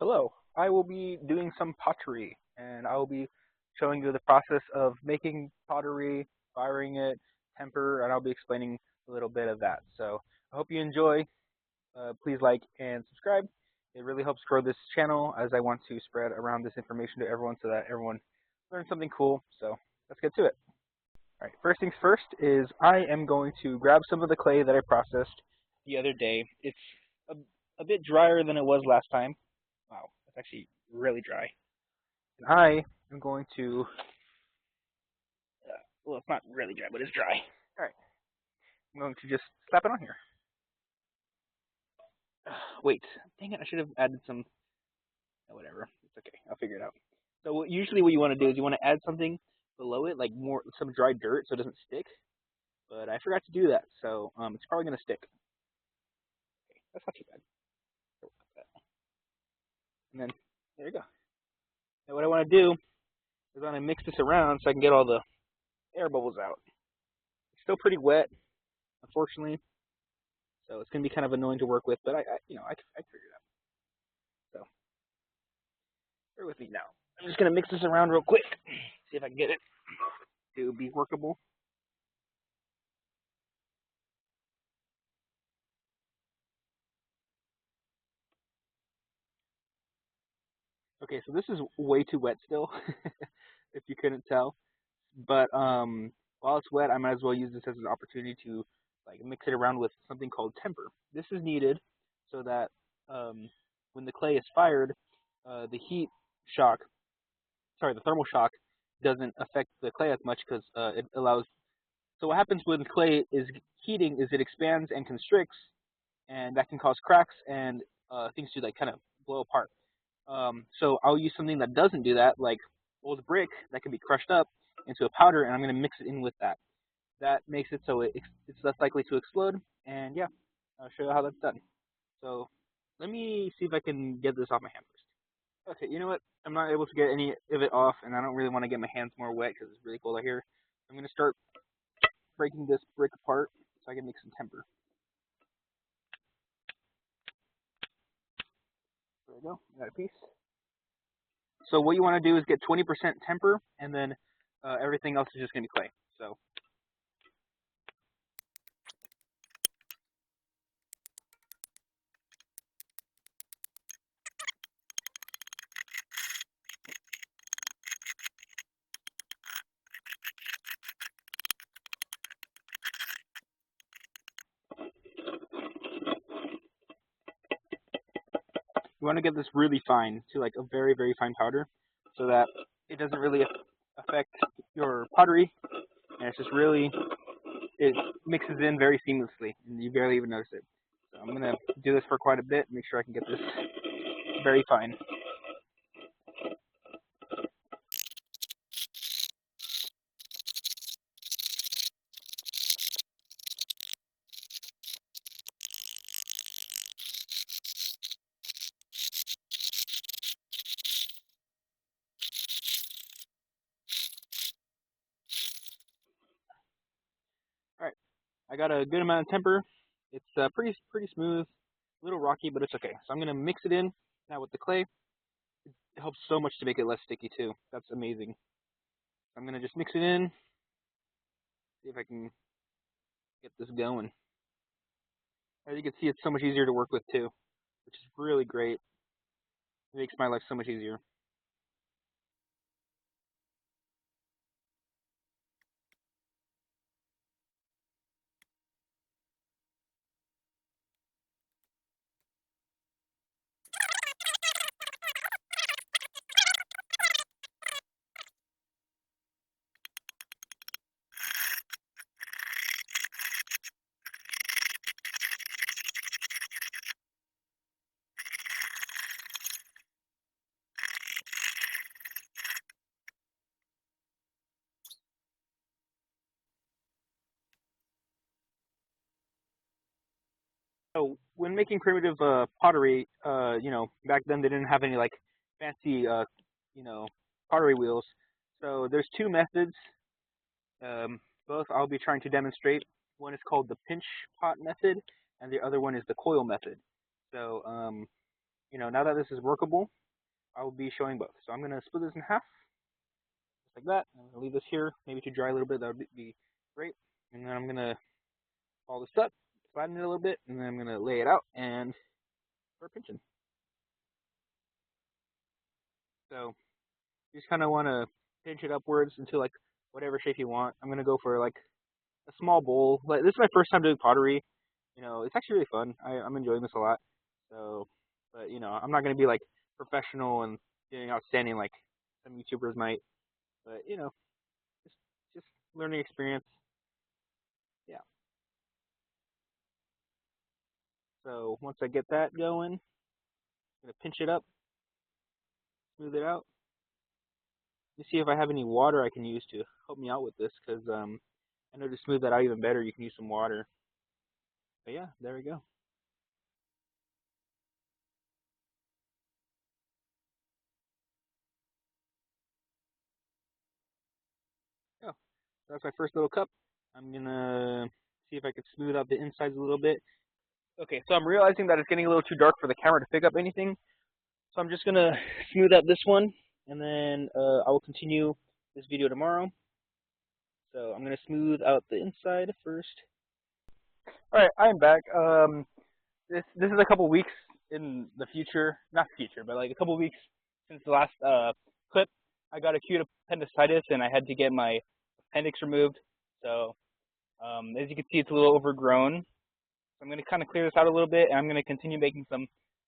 Hello, I will be doing some pottery and I will be showing you the process of making pottery, firing it, temper, and I'll be explaining a little bit of that. So I hope you enjoy. Please like and subscribe. It really helps grow this channel as I want to spread around this information to everyone so that everyone learns something cool. So let's get to it. All right, first things first is I am going to grab some of the clay that I processed the other day. It's a, a bit drier than it was last time. Wow, that's actually really dry. And I am going to, well, it's not really dry, but it's dry. All right, I'm going to just slap it on here. Wait, dang it, I should have added some, whatever. It's okay, I'll figure it out. So usually what you want to do is you want to add something below it, like some dry dirt so it doesn't stick. But I forgot to do that, so it's probably going to stick. Okay, that's not too bad. And then, there you go. Now what I want to do is I want to mix this around so I can get all the air bubbles out. It's still pretty wet, unfortunately. So it's going to be kind of annoying to work with, but I figured it out. So bear with me now. I'm just going to mix this around real quick, see if I can get it to be workable. Okay, so this is way too wet still, if you couldn't tell. But while it's wet, I might as well use this as an opportunity to mix it around with something called temper. This is needed so that when the clay is fired, the heat shock, sorry, the thermal shock doesn't affect the clay as much because it allows. So what happens when clay is heating is it expands and constricts, and that can cause cracks and things to kind of blow apart. So I'll use something that doesn't do that, like old brick that can be crushed up into a powder, and I'm going to mix it in with that. That makes it so it's less likely to explode, and yeah, I'll show you how that's done. So let me see if I can get this off my hand first. Okay, you know what? I'm not able to get any of it off, and I don't really want to get my hands more wet because it's really cold out here. I'm going to start breaking this brick apart so I can make some temper. There we go. I got a piece. So what you want to do is get 20% temper, and then everything else is just going to be clay. So you want to get this really fine to like a very, very fine powder so that it doesn't really affect your pottery, and it's just really, it mixes in very seamlessly, and you barely even notice it. So I'm going to do this for quite a bit, make sure I can get this very fine. All right, I got a good amount of temper. It's pretty smooth, a little rocky, but it's okay. So I'm going to mix it in now with the clay. It helps so much to make it less sticky too. That's amazing. I'm going to just mix it in, see if I can get this going. As you can see, it's so much easier to work with too, which is really great. It makes my life so much easier. So when making primitive pottery, back then they didn't have any fancy, pottery wheels. So there's two methods. Both I'll be trying to demonstrate. One is called the pinch pot method, and the other one is the coil method. So now that this is workable, I will be showing both. So I'm gonna split this in half, just like that. I'm gonna leave this here, maybe to dry a little bit. That would be great. And then I'm gonna follow this up, flatten it a little bit, and then I'm gonna lay it out and start pinching. So you just kind of want to pinch it upwards into like whatever shape you want. I'm gonna go for like a small bowl. Like this is my first time doing pottery. It's actually really fun. I'm enjoying this a lot. So, but I'm not gonna be like professional and doing outstanding like some YouTubers might. But just just learning experience. Yeah. So once I get that going, I'm gonna pinch it up, smooth it out. Let me see if I have any water I can use to help me out with this, because I know to smooth that out even better, you can use some water. But yeah, there we go. Yeah, that's my first little cup. I'm gonna see if I can smooth out the insides a little bit. Okay, so I'm realizing that it's getting a little too dark for the camera to pick up anything. So I'm just gonna smooth out this one, and then I will continue this video tomorrow. So I'm gonna smooth out the inside first. All right, I'm back. This is a couple weeks in the future, not future, but like a couple weeks since the last clip. I got acute appendicitis, and I had to get my appendix removed. So as you can see, it's a little overgrown. So I'm gonna kind of clear this out a little bit, and I'm gonna continue making some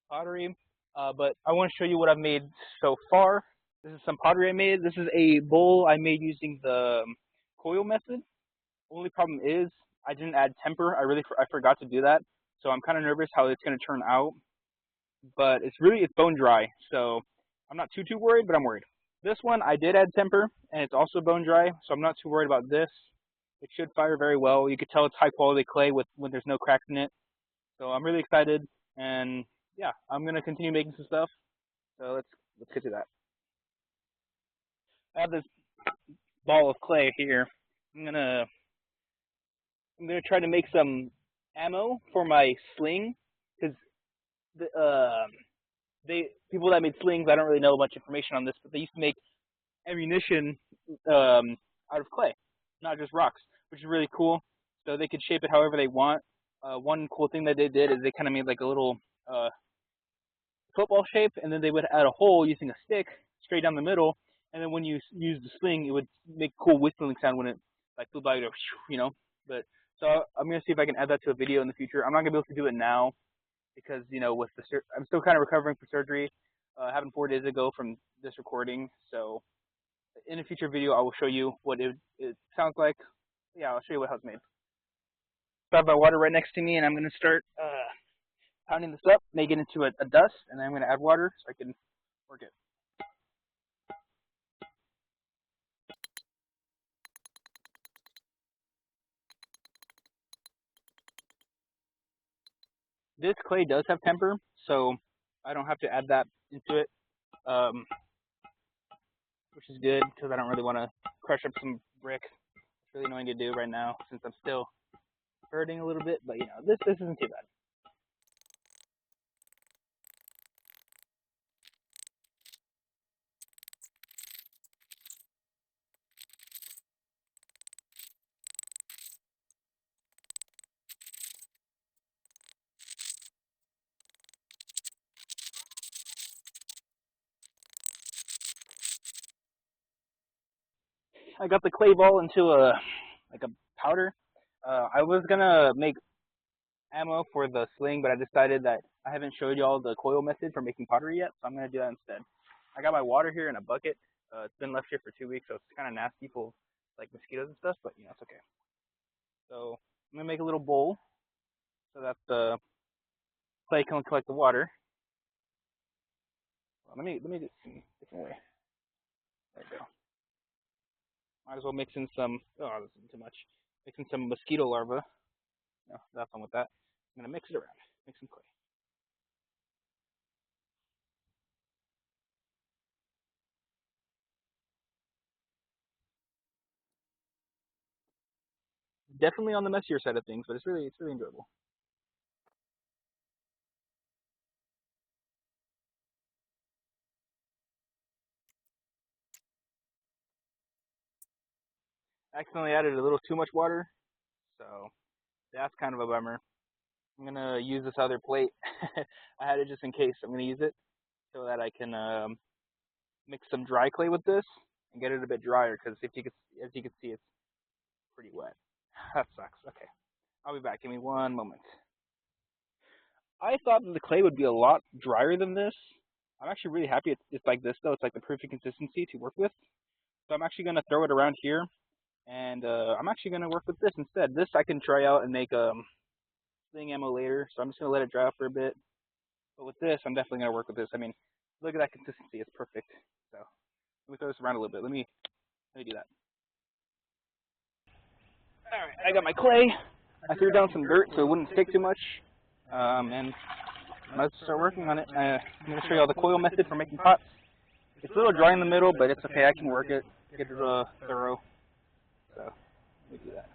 pottery. But I want to show you what I've made so far. This is some pottery I made. This is a bowl I made using the coil method. Only problem is I didn't add temper. I forgot to do that. So I'm kind of nervous how it's going to turn out. But it's bone dry. So I'm not too worried, but I'm worried. This one I did add temper, and it's also bone dry. So I'm not too worried about this. It should fire very well. You could tell it's high quality clay when there's no cracks in it. So I'm really excited, and yeah, I'm gonna continue making some stuff. So let's get to that. I have this ball of clay here. I'm gonna I'm gonna try to make some ammo for my sling, because the they people that made slings, I don't really know much information on this, but they used to make ammunition out of clay, not just rocks, which is really cool. So they could shape it however they want. One cool thing that they did is they kind of made like a little football shape, and then they would add a hole using a stick straight down the middle, and then when you use the sling, it would make cool whistling sound when it like flew by, you know. But so I'm gonna see if I can add that to a video in the future. I'm not gonna be able to do it now because with I'm still kind of recovering from surgery. Happened 4 days ago from this recording, so in a future video I will show you what it sounds like. Yeah, I'll show you how it's made. So I have my water right next to me, and I'm gonna start pounding this up, make it into a dust, and then I'm gonna add water so I can work it. This clay does have temper, so I don't have to add that into it, which is good because I don't really want to crush up some brick. It's really annoying to do right now since I'm still hurting a little bit, but this isn't too bad. I got the clay ball into a powder. I was gonna make ammo for the sling, but I decided that I haven't showed y'all the coil method for making pottery yet, so I'm gonna do that instead. I got my water here in a bucket. It's been left here for 2 weeks, so it's kind of nasty full of like mosquitoes and stuff, but it's okay. So I'm gonna make a little bowl so that the clay can collect the water. Well, let me do it a different way. There we go. Might as well mix in some. Oh, this isn't too much. Mix in some mosquito larvae. No, that's fun with that. I'm gonna mix it around. Mix some clay. Definitely on the messier side of things, but it's really enjoyable. accidentally added a little too much water, so that's kind of a bummer. I'm gonna use this other plate. I had it just in case. I'm gonna use it so that I can mix some dry clay with this and get it a bit drier. Because as you can see, it's pretty wet. That sucks. Okay, I'll be back. Give me one moment. I thought that the clay would be a lot drier than this. I'm actually really happy it's like this though. It's like the perfect consistency to work with. So I'm actually gonna throw it around here, and I'm actually gonna work with this instead. This I can try out and make sling ammo later. So I'm just gonna let it dry out for a bit. But with this, I'm definitely gonna work with this. I mean, look at that consistency; it's perfect. So let me throw this around a little bit. Let me do that. All right, I got my clay. I threw down some dirt so it wouldn't stick too much, and let's start working on it. I'm gonna show you all the coil method for making pots. It's a little dry in the middle, but it's okay. I can work it, get it thorough. So let me do that.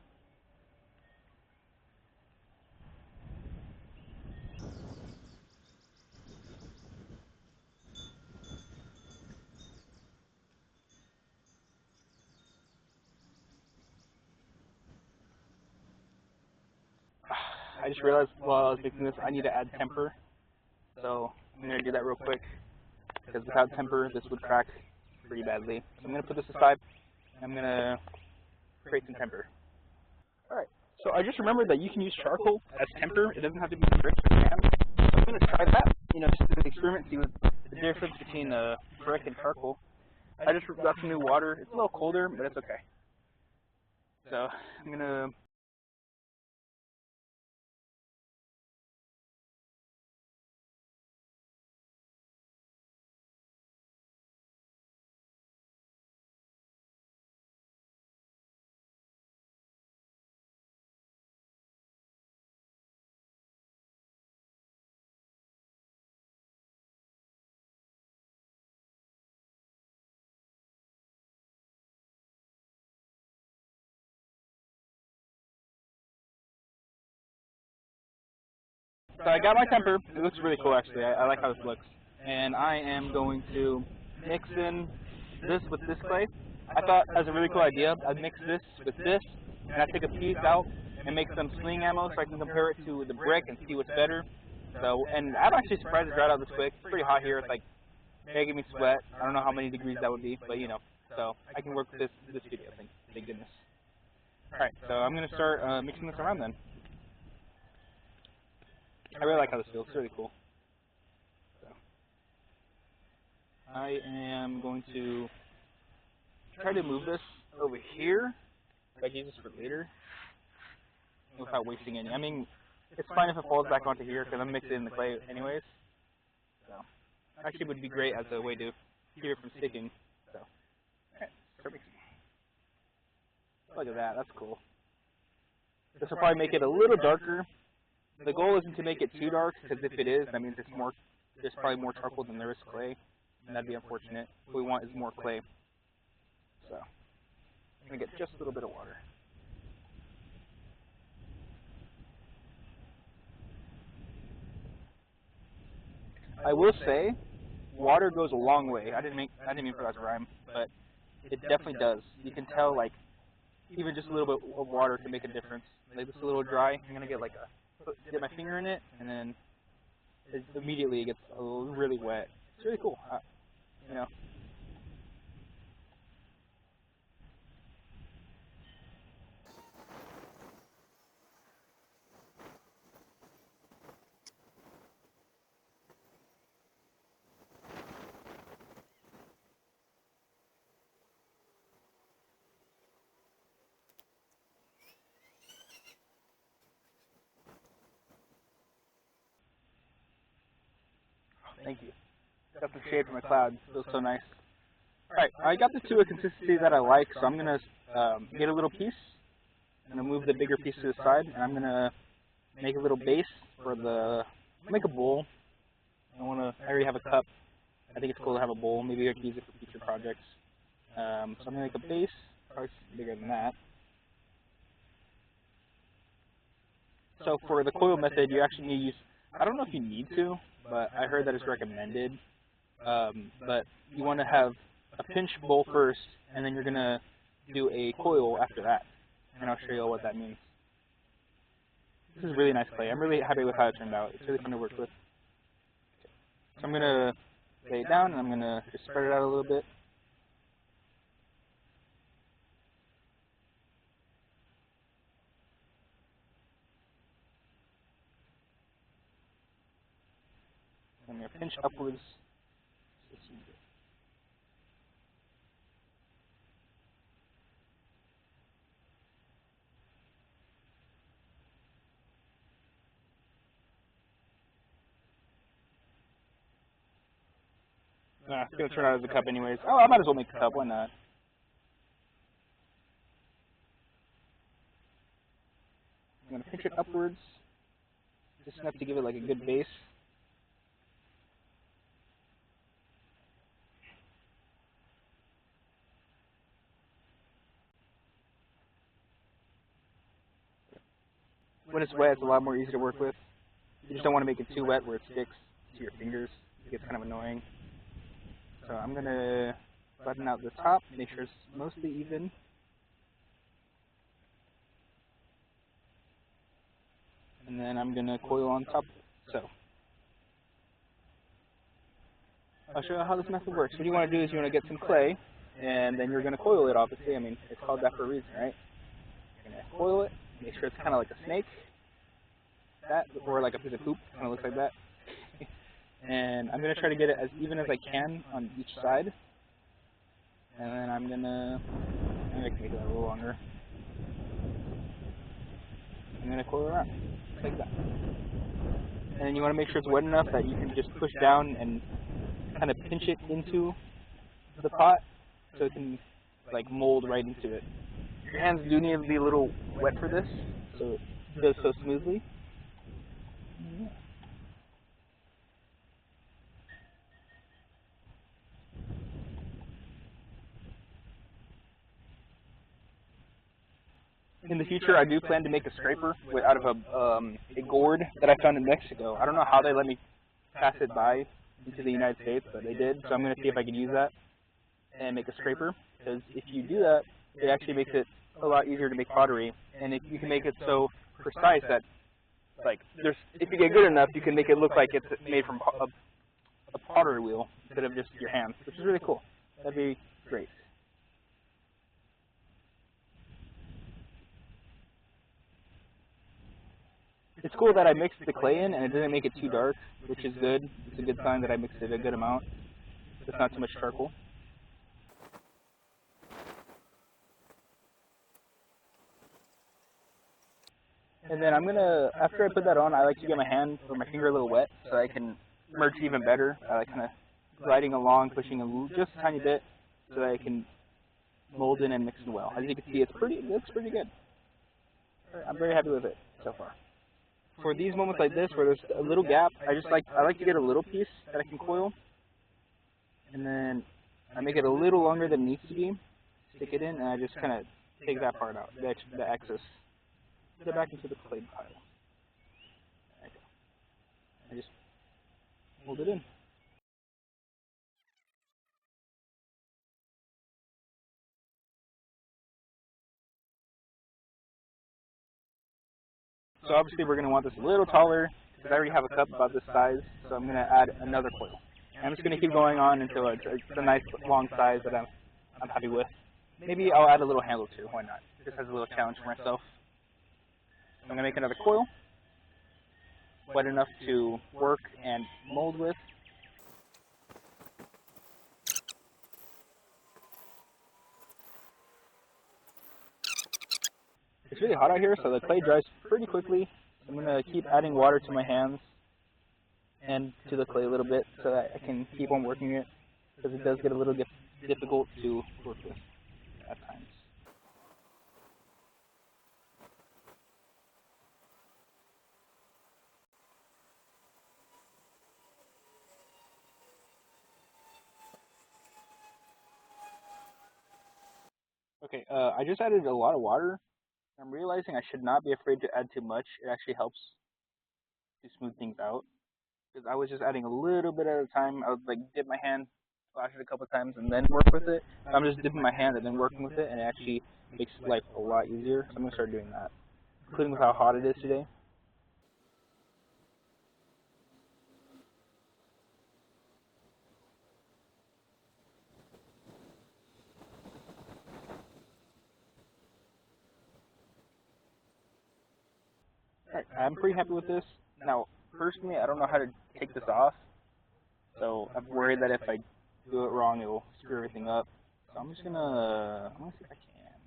I just realized while I was mixing this, I need to add temper. So I'm gonna do that real quick because without temper, this would crack pretty badly. So I'm gonna put this aside. I'm gonna create some temper. All right. So I just remembered that you can use charcoal as temper. It doesn't have to be brick or sand. So I'm gonna try that. Just as an experiment, see what the difference between brick and charcoal. I just got some new water. It's a little colder, but it's okay. So I'm gonna. So I got my temper. It looks really cool, actually. I like how this looks. And I am going to mix in this with this clay. I thought as a really cool idea, I'd mix this with this, and I'd take a piece out and make some sling ammo so I can compare it to the brick and see what's better. So, and I'm actually surprised it dried out this quick. It's pretty hot here. It's like making me sweat. I don't know how many degrees that would be, but so I can work with this video. Thank goodness. All right, so I'm gonna start mixing this around then. I really like how this feels. It's really cool. So I am going to try to move this over here. If I can use this for later without wasting any. I mean, it's fine if it falls back onto here because I'm mixing in the clay anyways. So actually would be great as a way to keep it from sticking. So alright, start mixing. Look at that. That's cool. This will probably make it a little darker. The goal isn't to make it too dark, because if it is, that means there's probably more charcoal than there is clay, and that'd be unfortunate. What we want is more clay. So, I'm going to get just a little bit of water. I will say, water goes a long way. I didn't mean for that to rhyme, but it definitely does. You can tell, like, even just a little bit of water can make a difference. Like, this is a little dry. I'm going to get, like, get my finger in it, and then immediately it gets really wet. It's really cool. Thank you. Got some shade from my clouds. Feels so nice. Alright, I got this to a consistency that I like, so I'm going to get a little piece. I'm going to move the bigger piece to the side, and I'm going to make a little base for make a bowl. I already have a cup. I think it's cool to have a bowl. Maybe I can use it for future projects. So I'm going to make a base, probably bigger than that. So for the coil method, you actually need to use, I don't know if you need to, but I heard that it's recommended. But you want to have a pinch bowl first, and then you're going to do a coil after that, and I'll show you all what that means. This is really nice clay. I'm really happy with how it turned out. It's really fun to work with. So I'm going to lay it down, and I'm going to just spread it out a little bit. I'm going to pinch upwards. Nah, it's going to turn out as a cup anyways. Oh, I might as well make a cup. Why not? I'm going to pinch it upwards, just enough to give it like a good base. When it's wet, it's a lot more easy to work with. You just don't want to make it too wet where it sticks to your fingers. It gets kind of annoying. So I'm going to button out the top, make sure it's mostly even. And then I'm going to coil on top of it. So I'll show you how this method works. What you want to do is you want to get some clay, and then you're going to coil it, obviously. I mean, it's called that for a reason, right? You're going to coil it, make sure it's kind of like a snake, that, or like a piece of poop, kind of looks like that. And I'm going to try to get it as even as I can on each side. And then I'm going to make it a little longer. I'm going to coil it around, like that. And then you want to make sure it's wet enough that you can just push down and kind of pinch it into the pot so it can like mold right into it. Your hands do need to be a little wet for this, so it does so smoothly. Yeah. In the future, I do plan to make a scraper out of a gourd that I found in Mexico. I don't know how they let me pass it by into the United States, but they did. So I'm going to see if I can use that and make a scraper. Because if you do that, it actually makes it a lot easier to make pottery. And if you can make it so precise that, like, if you get good enough, you can make it look like it's made from a pottery wheel instead of just your hands, which is really cool. That'd be great. It's cool that I mixed the clay in and it didn't make it too dark, which is good. It's a good sign that I mixed it a good amount. It's not too much charcoal. And then I'm gonna, after I put that on, I like to get my hand or my finger a little wet so I can merge even better. I like kind of gliding along, pushing just a tiny bit so that I can mold in and mix it well. As you can see, it looks pretty good. I'm very happy with it so far. For these moments like this where there's a little gap, I like to get a little piece that I can coil, and then I make it a little longer than it needs to be, stick it in, and I just kind of take that part out, the excess, put it back into the clay pile. There you go. I just hold it in. So obviously we're going to want this a little taller, because I already have a cup about this size, so I'm going to add another coil. And I'm just going to keep going on until it's a nice long size that I'm happy with. Maybe I'll add a little handle too, why not? Just as a little challenge for myself. I'm going to make another coil, wet enough to work and mold with. It's really hot out here, so the clay dries pretty quickly. I'm going to keep adding water to my hands and to the clay a little bit so that I can keep on working it, because it does get a little difficult to work with at times. Okay, I just added a lot of water. I'm realizing I should not be afraid to add too much. It actually helps to smooth things out. Because I was just adding a little bit at a time. I would like dip my hand splash it a couple times and then work with it. I'm just dipping my hand and then working with it, and it actually makes life a lot easier. So I'm gonna start doing that, including with how hot it is today. Alright, I'm pretty happy with this. Now, personally, I don't know how to take this off, so I'm worried that if I do it wrong, it'll screw everything up. So I'm gonna see if I can.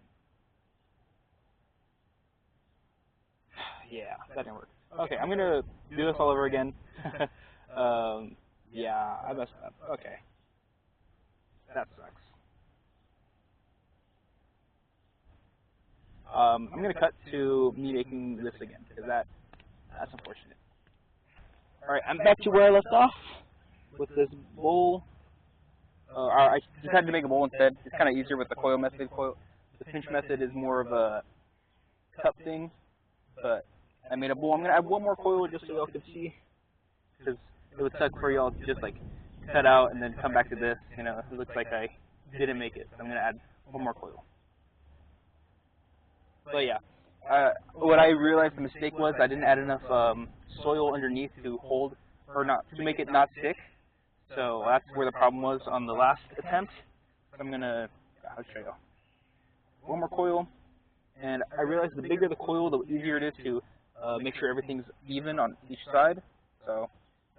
Yeah, that didn't work. Okay, I'm gonna do this all over again. Yeah, I messed up. Okay, that sucks. I'm gonna cut to me making this again because that's unfortunate. All right, I'm back to where I left off with this bowl. I decided to make a bowl instead. It's kind of easier with the coil method. The pinch method is more of a cup thing, but I made a bowl. I'm gonna add one more coil just so y'all can see, because it would suck for y'all to just like cut out and then come back to this. You know, it looks like I didn't make it. So I'm gonna add one more coil. But yeah, what I realized the mistake was I didn't add enough soil underneath to hold or not to make it not stick. So that's where the problem was on the last attempt. So I'll show you. One more coil, and I realized the bigger the coil, the easier it is to make sure everything's even on each side. So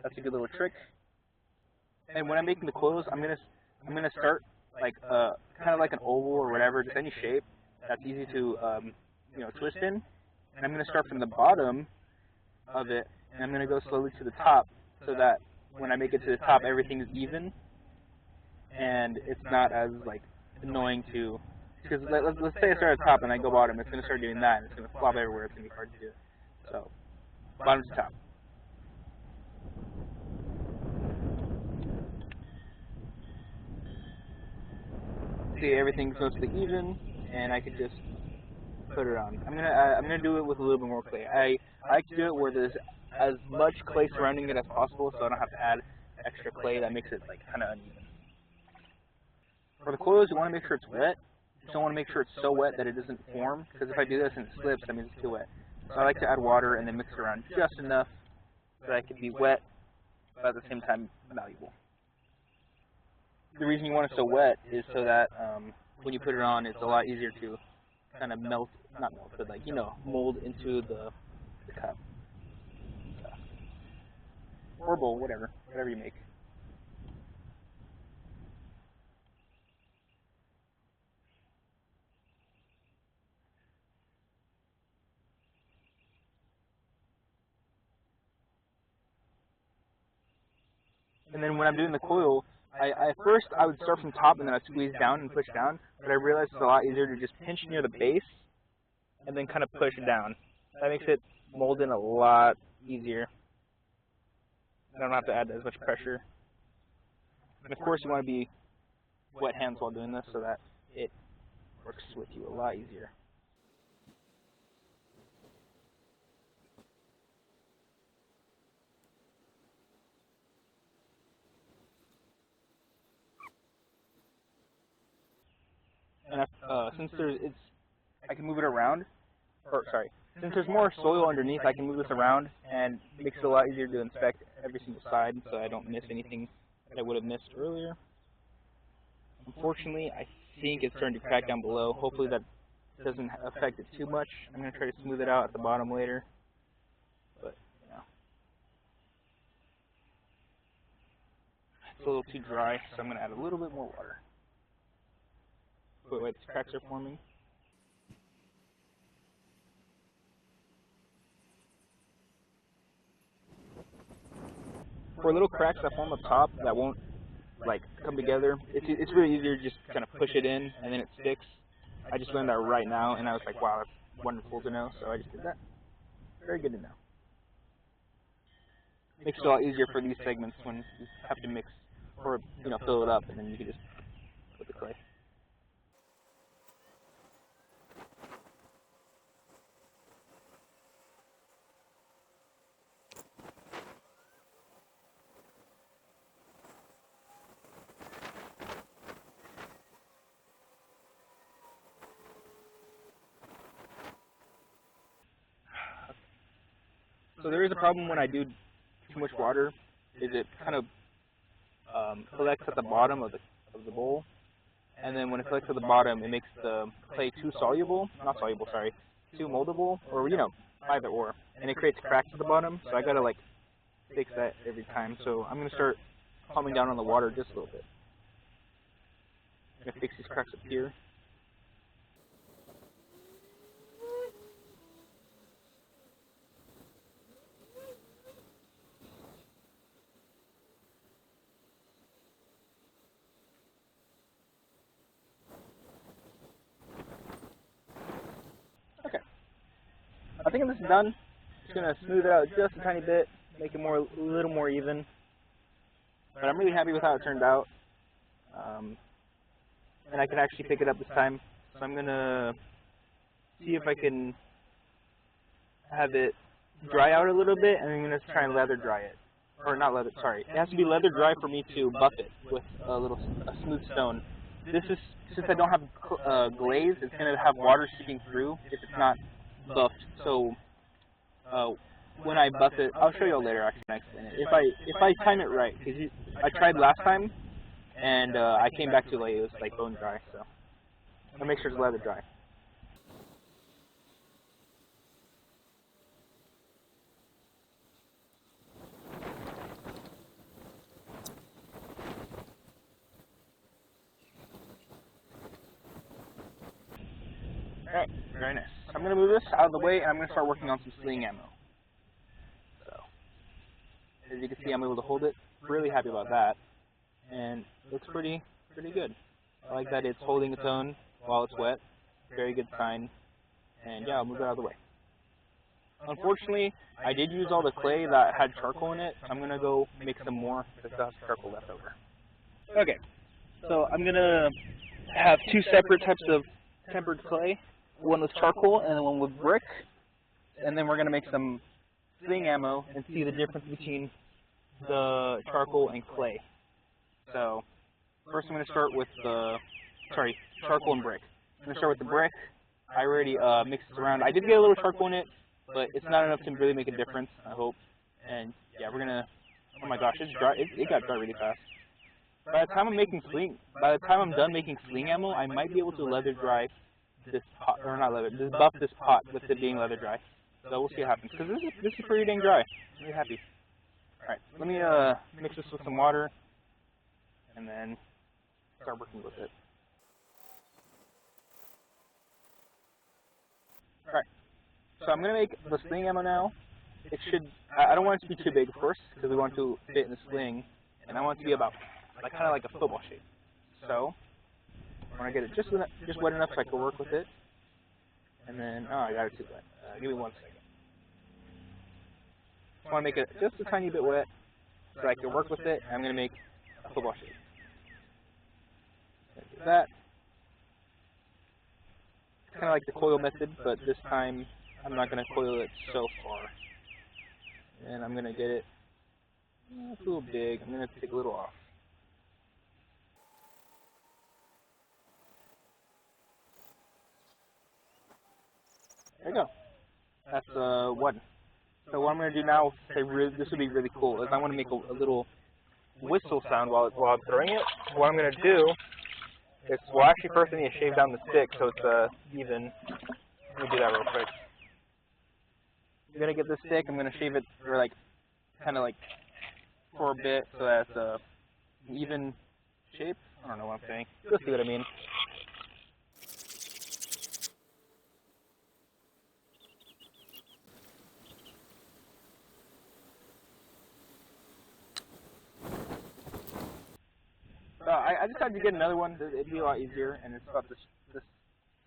that's a good little trick. And when I'm making the coils, I'm gonna start like kind of like an oval or whatever, just any shape that's easy to twist in. And I'm gonna start from the bottom of it, and I'm gonna go slowly to the top, so that when I make it to the top, everything's even, and it's not as like annoying to. Because let's say I start at the top and I go bottom, it's gonna start doing that, and it's gonna flop everywhere. It's gonna be hard to do. So bottom to top. See, everything's mostly even, and I could just put it on. I'm gonna do it with a little bit more clay. I like to do it where there's as much clay surrounding it as possible, so I don't have to add extra clay that makes it like kind of uneven. For the coils, you want to make sure it's wet. You don't want to make sure it's so wet that it doesn't form, because if I do this and it slips, that means it's too wet. So I like to add water and then mix it around just enough so that it can be wet, but at the same time malleable. The reason you want it so wet is so that when you put it on, it's a lot easier to kind of not melt, but like, mold into the cup. Or bowl, whatever you make. And then when I'm doing the coil, at first I would start from top and then I'd squeeze down and push down, but I realized it's a lot easier to just pinch near the base and then kind of push down. That makes it mold in a lot easier. I don't have to add as much pressure. And of course you want to be wet hands while doing this so that it works with you a lot easier. And I can move it around. Since there's more soil underneath, I can move this around and it makes it a lot easier to inspect every single side, so I don't miss anything that I would have missed earlier. Unfortunately, I think it's starting to crack down below. Hopefully that doesn't affect it too much. I'm going to try to smooth it out at the bottom later. But, it's a little too dry, so I'm going to add a little bit more water. Wait, these cracks are forming. For little cracks that form up top that won't like come together, it's really easier to just kind of push it in and then it sticks. I just learned that right now, and I was like, wow, that's wonderful to know, so I just did that. Very good to know. Makes it a lot easier for these segments when you have to mix or fill it up, and then you can just put the clay. So there is a problem when I do too much water, is it kind of collects at the bottom of the bowl, and then when it collects at the bottom, it makes the clay too soluble, not soluble, sorry, too moldable, or either or, and it creates cracks at the bottom. So I gotta like fix that every time. So I'm gonna start calming down on the water just a little bit. I'm gonna fix these cracks up here. Okay, I think this is done. Just gonna smooth it out just a tiny bit, make it a little more even. But I'm really happy with how it turned out. And I can actually pick it up this time. So I'm gonna see if I can have it dry out a little bit, and I'm gonna try and leather dry it. Or not leather, sorry. It has to be leather dry for me to buff it with a smooth stone. This is, since I don't have glaze, it's gonna have water seeping through if it's not buffed. So when I buff it, I'll show you all later actually when I explain it. If I time it right, because I tried last time, and I came back too late. It was like bone dry, so I'll make sure it's leather dry. Alright, very nice. I'm going to move this out of the way, and I'm going to start working on some sling ammo. So, as you can see, I'm able to hold it. Really happy about that. And it looks pretty good. I like that it's holding its own while it's wet. Very good sign. And yeah, I'll move it out of the way. Unfortunately, I did use all the clay that had charcoal in it. I'm going to go make some more because I still have charcoal left over. Okay, so I'm going to have two separate types of tempered clay. One with charcoal and one with brick. And then we're going to make some sling ammo and see the difference between the charcoal and clay. So first I'm going to start with charcoal and brick. I'm going to start with the brick. I already mixed this around. I did get a little charcoal in it, but it's not enough to really make a difference, I hope. And yeah, we're going to, oh my gosh, it's dry. It got dry really fast. By the time I'm done making sling ammo, I might be able to leather dry this pot, or not leather, just buff this pot with it being leather dry. So we'll see what happens, because this is pretty dang dry. I'm really happy. Alright, let me mix this with some water, and then start working with it. Alright, so I'm going to make the sling ammo now. It should, I don't want it to be too big, of course, because we want it to fit in the sling, and I want it to be about, kind of like a football shape. So I want to get it just wet enough so I can work with it. And then, oh, I got it too wet. Give me 1 second. I want to make it just a tiny bit wet so I can work with it. And I'm going to make a football shape. Do that. It's kind of like the coil method, but this time I'm not going to coil it so far. And I'm going to get it a little big. I'm going to take a little off. There you go. That's one. So what I'm going to do now, this would be really cool, is I want to make a little whistle sound while I'm throwing it. What I'm going to do is, well, actually first I need to shave down the stick so it's even. Let me do that real quick. I'm going to get the stick, I'm going to shave it for for a bit so that it's an even shape. I don't know what I'm saying. You'll see what I mean. I decided to get another one. It'd be a lot easier, and it's about this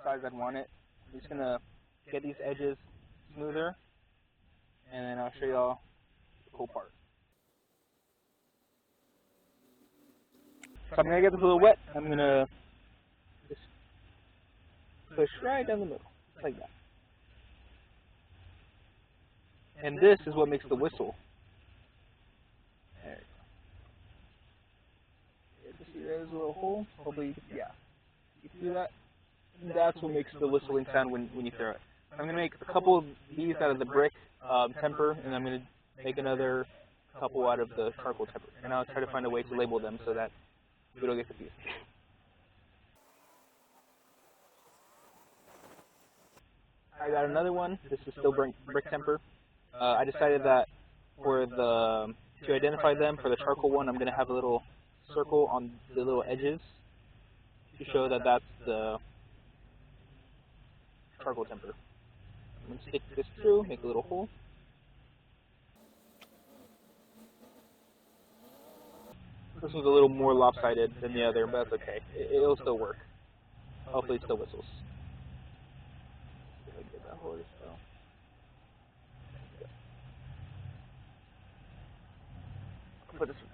size I'd want it. I'm just gonna get these edges smoother, and then I'll show y'all the cool part. So I'm gonna get this a little wet. I'm gonna just push right down the middle, just like that. And this is what makes the whistle. There you go. There's a little hole. Hopefully, you can see that. And that's what makes the whistling sound when you throw it. I'm going to make a couple of these out of the brick temper, and I'm going to make another couple out of the charcoal temper. And I'll try to find a way to label them so that we don't get confused. I got another one. This is still brick temper. I decided that for to identify them for the charcoal one, I'm going to have a little circle on the little edges to show that that's the charcoal temper. I'm going to stick this through, make a little hole. This one's a little more lopsided than the other, but that's okay. It'll still work. Hopefully it still whistles. Get that hole still. Put this one.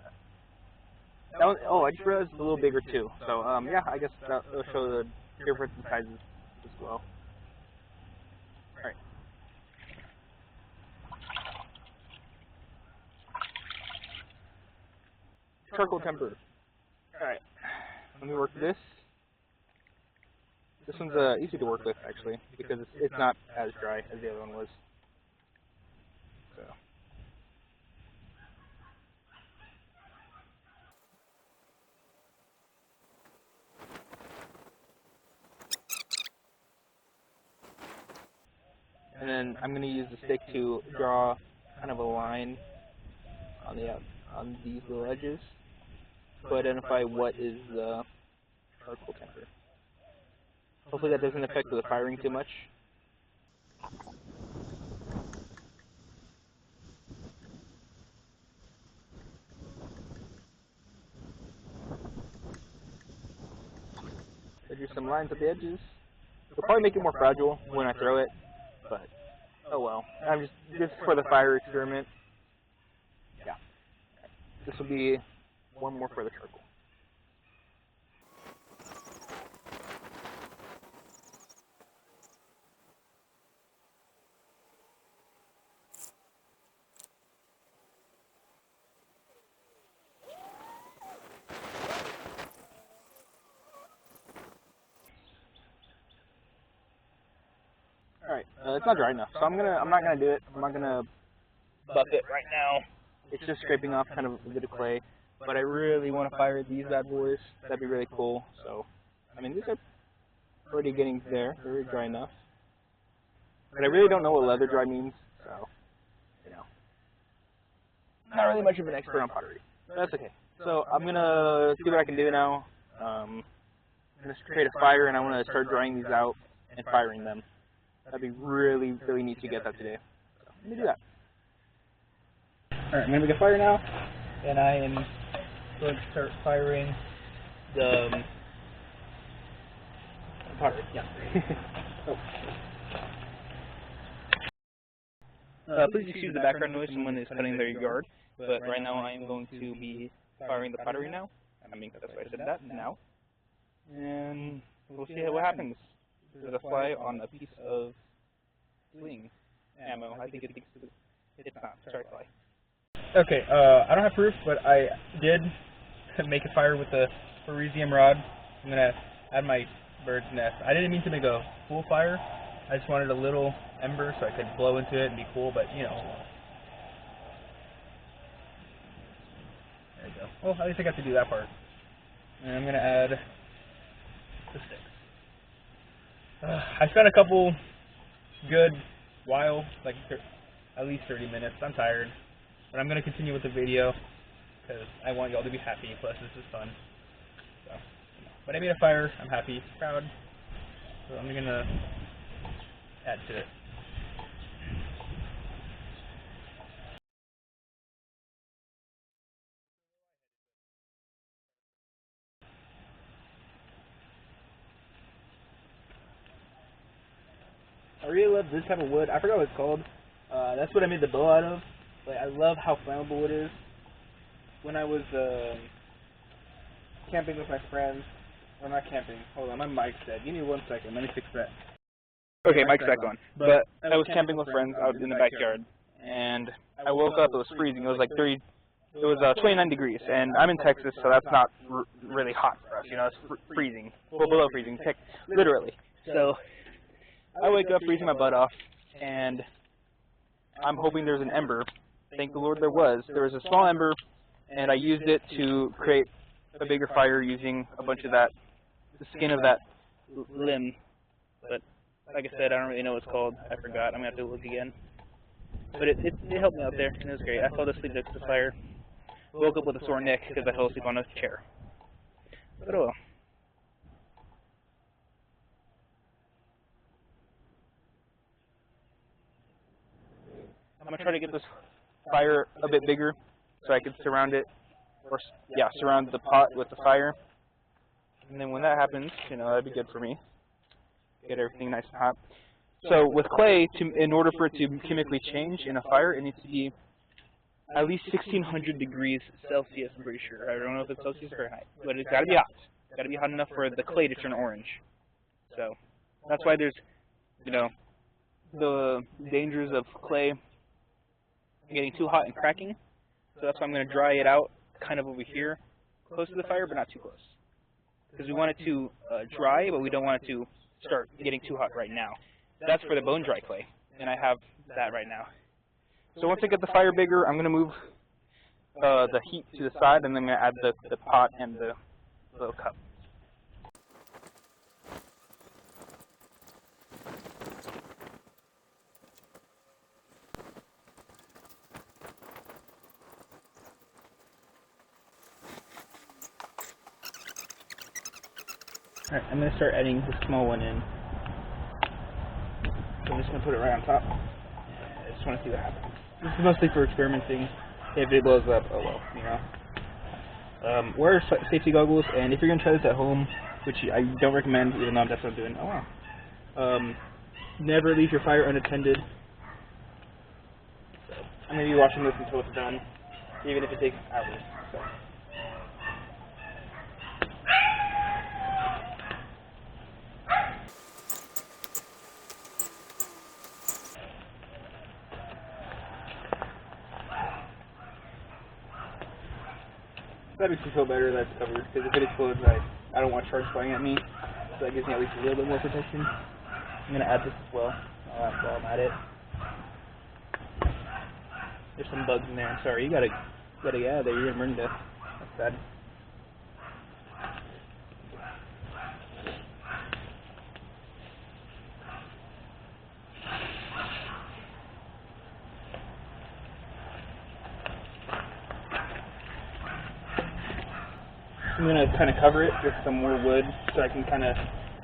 That one, oh, I just realized it's a little bigger too. So, yeah, I guess that'll show the difference in sizes as well. Alright. Charcoal temper. Alright. Let me work this. This one's easy to work with, actually, because it's not as dry as the other one was. So. And then I'm going to use the stick to draw kind of a line on these little edges to identify what is the charcoal temper. Hopefully that doesn't affect the firing too much. I drew some lines at the edges. It'll probably make it more fragile when I throw it, but oh well. This is for the fire experiment. Yeah. This will be one more for the charcoal. Alright, it's not dry enough, so I'm not gonna do it. I'm not gonna buff it right now. It's just scraping off kind of a bit of clay. But I really want to fire these bad boys. That'd be really cool. So, I mean, these are already getting there. They're dry enough. But I really don't know what leather dry means, so, you know. Not really much of an expert on pottery. But that's okay. So, I'm gonna see what I can do now. I'm gonna create a fire, and I want to start drying these out and firing them. That'd be really, really neat to get that today. So, let me do that. Alright, I'm going to make a fire now, and I am going to start firing the pottery. Yeah. Please excuse the background noise. Someone is cutting their yard, but right now I am going to be firing the pottery now. I mean, that's why I said that, now. And we'll see what happens. There's a fly on a piece of sling ammo. I think it's not. Sorry, fly. Okay, I don't have proof, but I did make a fire with the Parisium rod. I'm going to add my bird's nest. I didn't mean to make a full fire. I just wanted a little ember so I could blow into it and be cool, but, you know. There you go. Well, at least I got to do that part. And I'm going to add the sticks. I spent a couple good while, like at least 30 minutes. I'm tired. But I'm going to continue with the video because I want y'all to be happy, plus this is fun. So, but I made a fire, I'm happy, proud. So I'm going to add to it. I really love this type of wood. I forgot what it's called. That's what I made the bow out of. But I love how flammable it is. When I was camping with my friends, or not camping, hold on, my mic's dead. Give me 1 second, let me fix that. Okay, mic's back on. But I was camping with friends out in the backyard, and I woke up, it was freezing. It was like 29 degrees, and I'm in Texas, so that's not really hot for us, you know, it's freezing, well below freezing, literally. So I wake up freezing my butt off, and I'm hoping there's an ember. Thank the Lord there was. There was a small ember, and I used it to create a bigger fire using a bunch of the skin of that limb. But like I said, I don't really know what it's called. I forgot. I'm going to have to look again. But it helped me out there, and it was great. I fell asleep next to the fire. Woke up with a sore neck because I fell asleep on a chair. But oh well. I'm going to try to get this fire a bit bigger so I can surround it, or yeah, surround the pot with the fire. And then when that happens, you know, that'd be good for me. Get everything nice and hot. So with clay, in order for it to chemically change in a fire, it needs to be at least 1600 degrees Celsius, I'm pretty sure. I don't know if it's Celsius or Fahrenheit, but it's got to be hot. It's got to be hot enough for the clay to turn orange. So that's why there's, you know, the dangers of clay getting too hot and cracking. So that's why I'm going to dry it out kind of over here, close to the fire, but not too close. Because we want it to dry, but we don't want it to start getting too hot right now. That's for the bone dry clay, and I have that right now. So once I get the fire bigger, I'm going to move the heat to the side, and then I'm going to add the pot and the little cup. Alright, I'm going to start adding the small one in. So I'm just going to put it right on top. I just want to see what happens. This is mostly for experimenting. If it blows up, oh well, you know. Wear safety goggles, and if you're going to try this at home, which I don't recommend, even though that's what I'm doing. Oh wow. Never leave your fire unattended. So I'm going to be watching this until it's done, even if it takes hours. So. That makes me feel better that it's covered, because if it explodes, I don't want shards flying at me, so that gives me at least a little bit more protection. I'm going to add this as well while I'm at it. There's some bugs in there, I'm sorry, you gotta get out of there, you're going to burn to death. That's bad. I'm going to kind of cover it with some more wood so I can kind of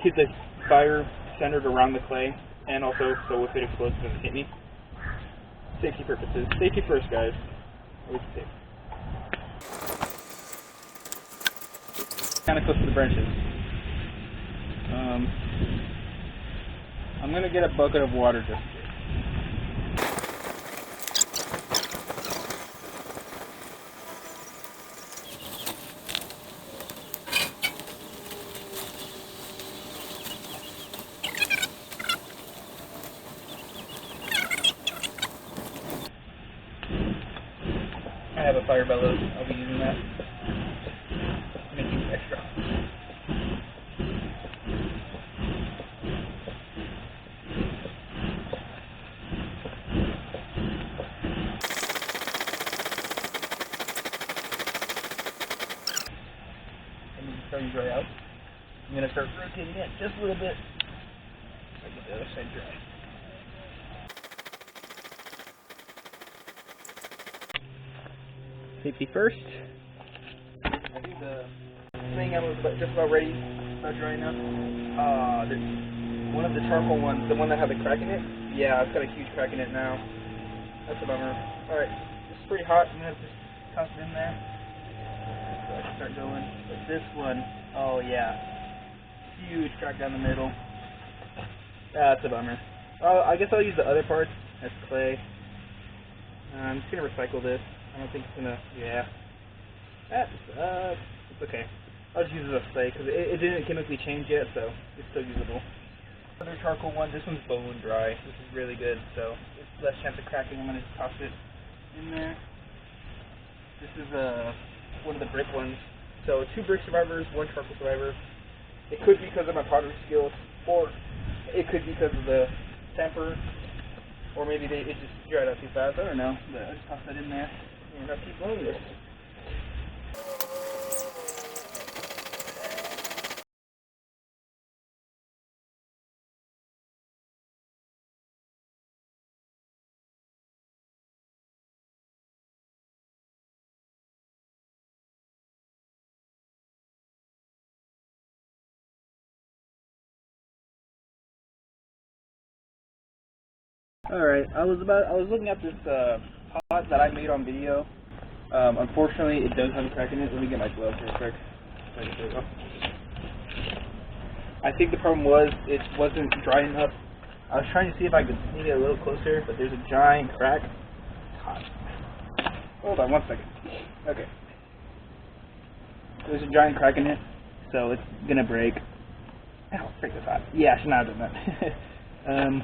keep the fire centered around the clay, and also so if it explodes it doesn't hit me. Safety purposes. Safety first, guys. Always safe. Kind of close to the branches. I'm going to get a bucket of water just I have a fire bellows. I'll be using that. I'm going to use extra. Let me start to dry out. I'm going to start rotating it just a little bit so I get the other side dry. Safety first. I think the thing I was just about ready, about dry enough. One of the charcoal ones, the one that had the crack in it. Yeah, it's got a huge crack in it now. That's a bummer. Alright, it's pretty hot. I'm going to just toss it in there so I can start going. But this one, oh yeah, huge crack down the middle. That's a bummer. I guess I'll use the other parts as clay. I'm just going to recycle this. I don't think it's gonna, yeah. It's okay. I'll just use it as clay, because it didn't chemically change yet, so it's still usable. Another charcoal one, this one's bone dry. This is really good, so it's less chance of cracking. I'm gonna just toss it in there. This is one of the brick ones. So 2 brick survivors, 1 charcoal survivor. It could be because of my pottery skills, or it could be because of the temper. Or maybe it just dried out too fast. I don't know. But I just tossed that in there. And we're gonna keep going with it. Alright, I was looking at this pot that I made on video. Unfortunately, it does have a crack in it. Let me get my gloves real quick. There we go. I think the problem was it wasn't dry enough. I was trying to see if I could sneak it a little closer, but there's a giant crack. It's hot. Hold on one second. Okay. There's a giant crack in it, so it's gonna break. Ow, break this hot. Yeah, I should not have done that.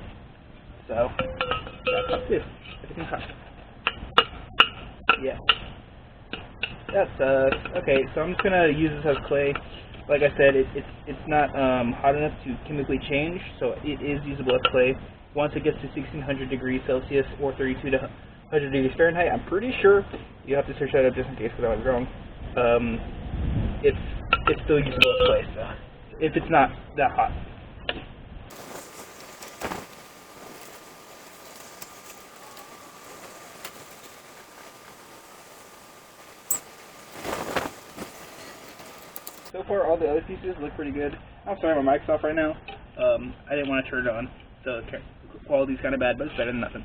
So, that's hot too. Everything's hot. Yeah. That sucks. Okay, so I'm just gonna use this as clay. Like I said, it's not hot enough to chemically change, so it is usable as clay. Once it gets to 1600 degrees Celsius or 32 to 100 degrees Fahrenheit, I'm pretty sure you have to search that up just in case because I was wrong. It's still usable as clay, so if it's not that hot. So far, all the other pieces look pretty good. I'm sorry, my mic's off right now. I didn't want to turn it on, so the quality's kind of bad, but it's better than nothing.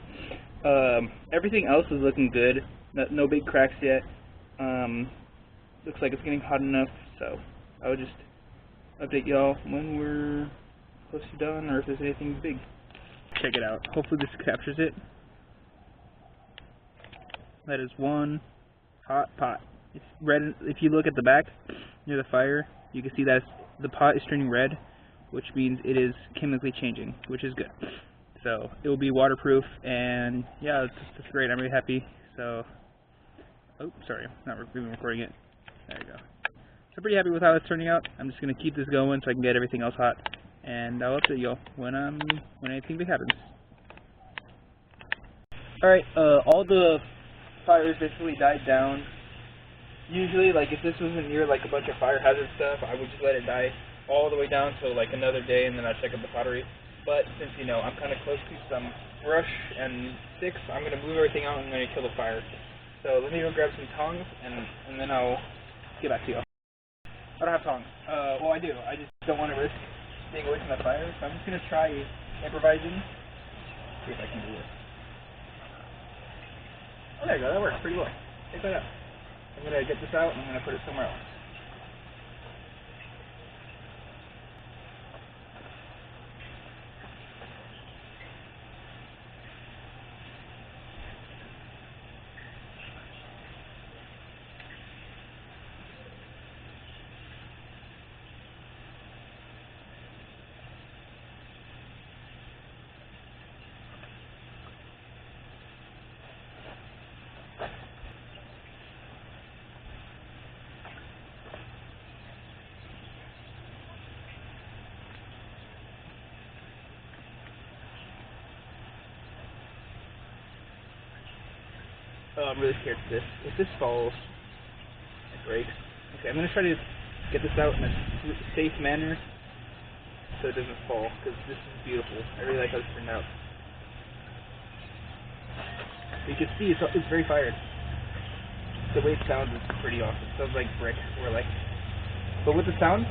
Everything else is looking good. No big cracks yet. Looks like it's getting hot enough, so I would just update y'all when we're close to done, or if there's anything big. Check it out. Hopefully this captures it. That is one hot pot. It's red. If you look at the back near the fire, you can see that the pot is turning red, which means it is chemically changing, which is good. So it will be waterproof, and yeah, it's great. I'm really happy. So, oh, sorry, not even recording it. There you go. So pretty happy with how it's turning out. I'm just gonna keep this going so I can get everything else hot, and I'll update y'all when anything big happens. All right, all the fires basically died down. Usually, like, if this wasn't near, like, a bunch of fire hazard stuff, I would just let it die all the way down till, like, another day, and then I'd check up the pottery. But since, you know, I'm kind of close to some brush and sticks, I'm going to move everything out and I'm going to kill the fire. So let me go grab some tongs, and then I'll get back to you. I don't have tongs. Well, I do. I just don't want to risk staying away from the fire, so I'm just going to try improvising. See if I can do it. Oh, there you go. That works pretty well. Check that out. I'm going to get this out and I'm going to put it somewhere else. Oh, I'm really scared of this. If this falls, it breaks. Okay, I'm going to try to get this out in a safe manner so it doesn't fall, because this is beautiful. I really like how this turned out. You can see it's very fired. The way it sounds is pretty awesome. It sounds like brick, or like... But with the sound,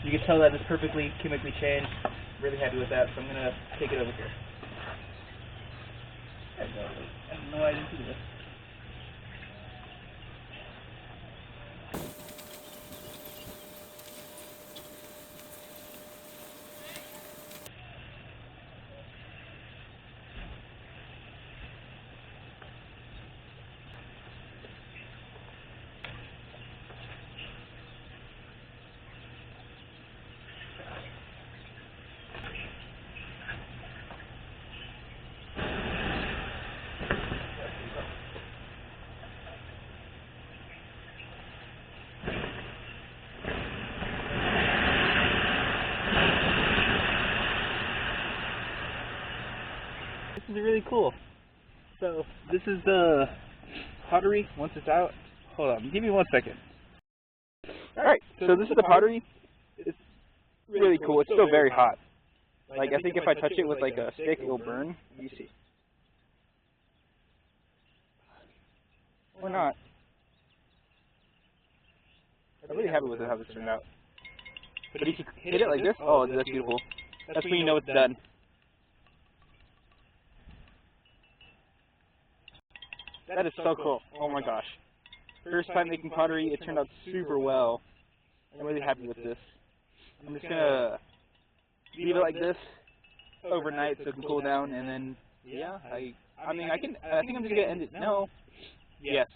you can tell that it's perfectly chemically changed. Really happy with that, so I'm going to take it over here. There we go. I don't know why I didn't do this. is really cool. So this is the pottery once it's out. Hold on, give me 1 second. Alright, so this is the pottery. It's really cool. It's still very hot. Like, I think if I touch it with like a stick, it'll burn. Let me see. Or not. I'm really happy with how this turned out. But if you hit it like this, oh, that's beautiful. That's when you know it's done. That is so cool. Oh my gosh. First time making pottery, it turned out super well. I'm really happy with this. I'm just gonna leave it like this overnight so it can cool down, and then yeah, I think I'm just gonna end it. No. Yes.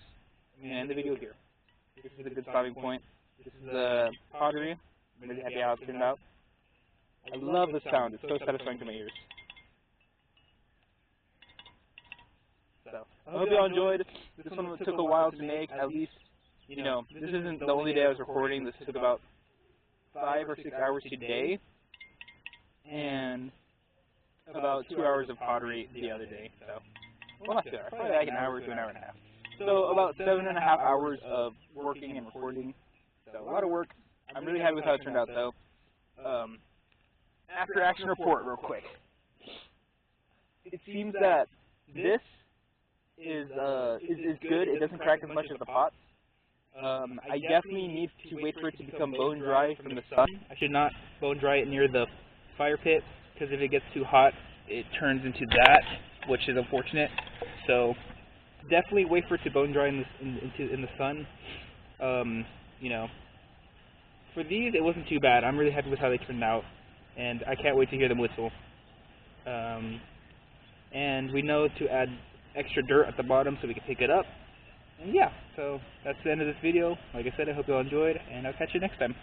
I'm gonna end the video here. This is a good stopping point. This is the pottery. I'm really happy how it turned out. I love the sound. It's so satisfying to my ears. So I hope you all enjoyed. This one took a while to make. At least, you know, this isn't the only day I was recording. This took about 5 or 6 hours today, and about 2 hours of pottery the other day. So, well, not 2 hours, probably like an hour to an hour and a half. So about 7.5 hours of working and recording. So a lot of work. I'm really happy with how it turned out, though. After action report, real quick. It seems that this is good. It doesn't crack as much as the pots. I definitely need to wait for it to become bone dry from the sun. I should not bone dry it near the fire pit, because if it gets too hot, it turns into that, which is unfortunate. So definitely wait for it to bone dry in the sun. You know, for these, it wasn't too bad. I'm really happy with how they turned out, and I can't wait to hear them whistle. And we know to add extra dirt at the bottom so we can pick it up. And yeah, so that's the end of this video. Like I said, I hope you all enjoyed, and I'll catch you next time.